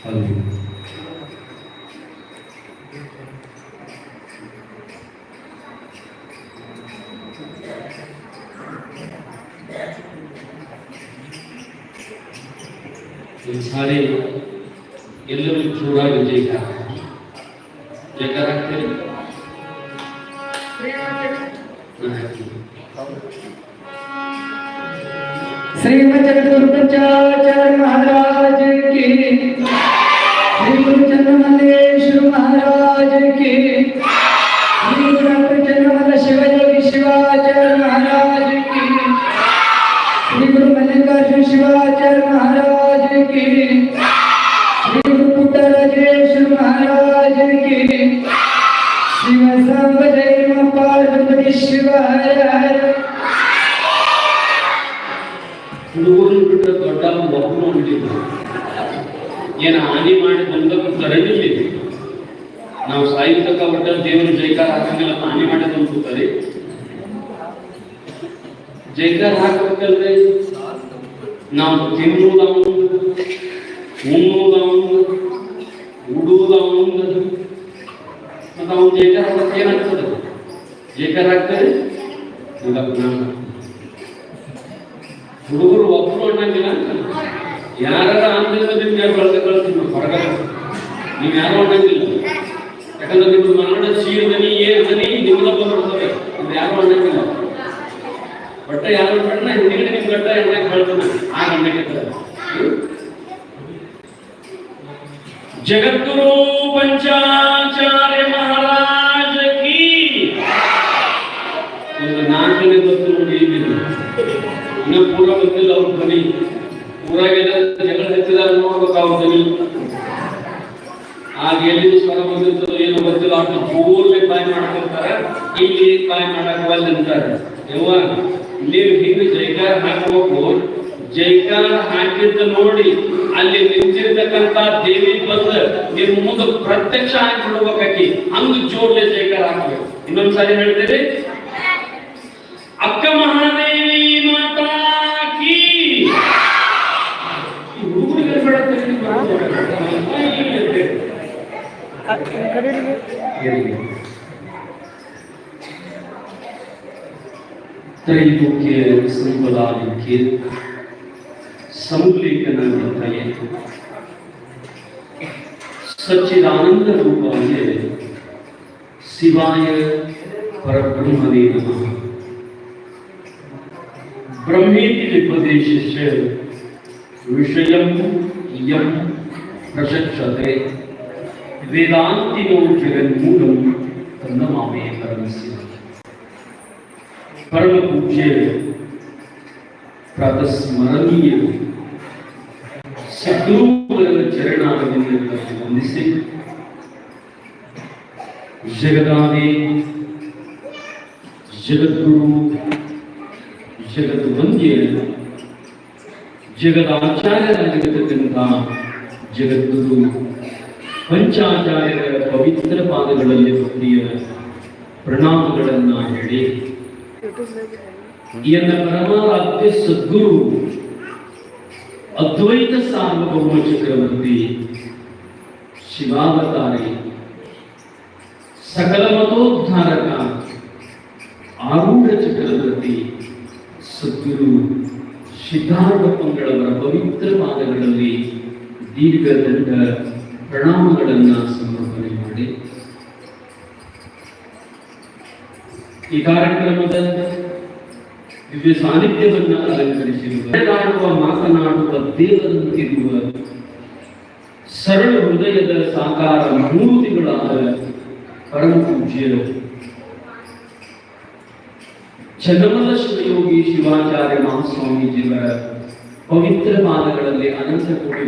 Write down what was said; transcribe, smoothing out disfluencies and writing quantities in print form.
ಅದು ಸಾರಿ ಎಲ್ಲರೂ ಜೋರಾಗಿ ಜಯಕಾರ ಆಗ್ತೇನೆ. श्रीमद गुरुचाचार्य महाराज की, श्री गुरु चंद्रमल्लेश्वर महाराज की, श्री गुरु चंद्रमल्ल शिवयोगी शिवाचार्य महाराज की, श्री गुरु मल्लिकार्जुन शिवाचार्य महाराज की, श्री गुरु पुट्टराजेश्वर महाराज की, शिव सांब जय पार्वती शिव हर हर. ಹುಡುಗರು ಬಿಟ್ಟರೆ ದೊಡ್ಡ ಒಬ್ಬರು ಬಿಟ್ಟಿದ್ರು. ಏನು ಹಾನಿ ಮಾಡಿ ಬಂದಕ್ಕೆ ತರಲಿಲ್ಲ. ನಾವು ಸಾಯುತ್ತಕ್ಕ ಬಿಟ್ಟ ದೇವರು ಜೈಕಾರ ಹಾಕಂಗಿಲ್ಲ, ಹಾನಿ ಮಾಡಿ ಬಂದ್ಬಿಡ್ತಾರೆ. ಜೈಕಾರ ಹಾಕಬೇಕಲ್ರಿ, ನಾವು ತಿನ್ನುವುದವನು, ಉಣ್ಣುವುದವನು, ಉಡುವುದವನು, ಮತ್ತು ಅವನು ಜೈಕಾರ ಹಾಕಕ್ಕೆ ಏನಾಗ್ತದೆ? ಜೈಕಾರ ಹಾಕ್ತಾರೆ ಹುಡುಗರು ಒಬ್ಬರು ಅನ್ನಂಗಿಲ್ಲ. ಯಾರ ಆಂತರಿಕ ನಿಮ್ಗೆ ಕಳ್ತೀವಿ ಹೊರಗ, ನೀವು ಯಾರು ಅನ್ನಂಗಿಲ್ಲ. ಯಾಕಂದ್ರೆ ನಿಮ್ದು ಮನಗಡ ಸೀರ್ದನಿ ಏರ್ದನಿ ನಿಮ್ದಪ್ಪ ಬರ್ತದೆ, ಇದು ಯಾರು ಅನ್ನಂಗಿಲ್ಲ. ಬಟ್ಟ ಯಾರು ಬಣ್ಣ ಹಿಂದಿಗೆ ನಿಮ್ ಗಟ್ಟ ಎಣ್ಣೆ ಕಳ್ತಾನೆ ಆ ಗಣ್ಣಕ್ಕೆ. ಜಗದ್ಗುರು ಪಂಚಾಚಾರ್ಯ ಮಹಾರಾಜ ಕೀ. ನಾಲ್ಕನೇ ಬತ್ತು ನೋಡಿ, ಇನ್ನು ಪೂರ ಬಂದಿಲ್ಲ ಅವ್ರ ಧ್ವನಿ. ಊರಾಗೆಲ್ಲ ಜಗಳ ಹಚ್ಚಿದಾಗ ನೋಡ್ಬೇಕು ಅವ್ರ ಧ್ವನಿ. ಆಗ ಎಲ್ಲಿ ಸ್ವರ ಬಂದಿರ್ತದೋ ಏನೋ ಗೊತ್ತಿಲ್ಲ, ಅವ್ರನ್ನ ಜೋರ್ಲೆ ಬಾಯಿ ಮಾಡ್ತಿರ್ತಾರೆ, ಇಲ್ಲಿ ಬಾಯಿ ಮಾಡಕ್ ಅಂತಾರೆ. ಯವ್ವ ನೀವು ಹಿಂದೆ ಜೈಕಾರ ಹಾಕಬೇಕು, ಜೈಕಾರ ಹಾಕಿದ್ದ ನೋಡಿ ಅಲ್ಲಿ ನಿಂತಿರ್ತಕ್ಕಂಥ ದೇವಿ ಬಂದ ನೀವು ಮುಂದೆ ಪ್ರತ್ಯಕ್ಷ ಹಾಕಿಬಿಡ್ಬೇಕಾಕಿ, ಹಂಗ ಜೋರ್ಲೆ ಜೈಕಾರ ಹಾಕ್ಬೇಕು. ಇನ್ನೊಂದ್ಸಾರಿ ಹೇಳ್ತೀರಿ, ಅಕ್ಕ ಮಹಾದೇವಿ ಮಾತಾ ಕೀ. ಹುಡುಗರಿಗೆ ತ್ರೈಲೋಕ್ಯ ಸಂಪದಾಲಿಕೆ ಸಂಲೇಖನ ಗ್ರಂಥಯೇ ಸಚ್ಚಿದಾನಂದ ರೂಪಾಯ ಶಿವಾಯ ಪರಬ್ರಹ್ಮಣೇ ನಮಃ. ಬ್ರಹ್ಮೇತಿ ವಿಪದೇಶಸ್ಯ ವಿಷಯಂ ಯಂ ಪ್ರಶಕ್ಷತೆ ವೇದಾಂತಿನೋ ಜಗನ್ಮೂಲಂ ತನ್ನಮಾಮೇ ಪರಮಸ್ಯ. ಪರಮ ಪೂಜ್ಯ ಪ್ರಾತಸ್ಮರಣೀಯ ಸದ್ಗುರುಗಳ ಚರಣಾರವಿಂದಗಳನ್ನು ವಂದಿಸಿ, ಜಗದಾದಿ ಜಗದ್ಗುರು ಜಗದ್ವಂದ್ಯ ಜಗದಾಚಾರ್ಯರಾಗಿರತಕ್ಕಂಥ ಜಗದ್ಗುರು ಪಂಚಾಚಾರ್ಯರ ಪವಿತ್ರ ಪಾದಗಳಲ್ಲಿ ಭಕ್ತಿಯ ಪ್ರಣಾಮಗಳನ್ನು ಹೇಳಿ, ಎನ್ನ ಪರಮಾರಾಧ್ಯ ಸದ್ಗುರು ಅದ್ವೈತ ಸಾರ್ವಭೌಮ ಚಕ್ರವರ್ತಿ ಶಿವಾವತಾರಿ ಸಕಲ ಮತೋದ್ಧಾರಕ ಆರೂಢ ಚಕ್ರವರ್ತಿ ಸದ್ಗುರು ಸಿದ್ಧಾರ್ಥ ಪಂಗಳವರ ಪವಿತ್ರ ಪಾದಗಳಲ್ಲಿ ದೀರ್ಘದಂಡ ಪ್ರಣಾಮಗಳನ್ನು ಸಮರ್ಪಣೆ ಮಾಡಿ, ಈ ಕಾರ್ಯಕ್ರಮದ ದಿವ್ಯ ಸಾನ್ನಿಧ್ಯವನ್ನು ಅಲಂಕರಿಸಿರುವ ಮಾತನಾಡುವ ದೇವರಂತಿರುವ ಸರಳ ಹೃದಯದ ಸಾಕಾರ ಮೂರ್ತಿಗಳಾದ ಪರಮ ಪೂಜ್ಯರು ಚನ್ನಮಲ್ಲ ಶಿವಯೋಗಿ ಶಿವಾಚಾರ್ಯ ಮಹಾಸ್ವಾಮೀಜಿಯವರ ಪವಿತ್ರ ಪಾದಗಳಲ್ಲಿ ಅನಂತ ಕೋಟಿ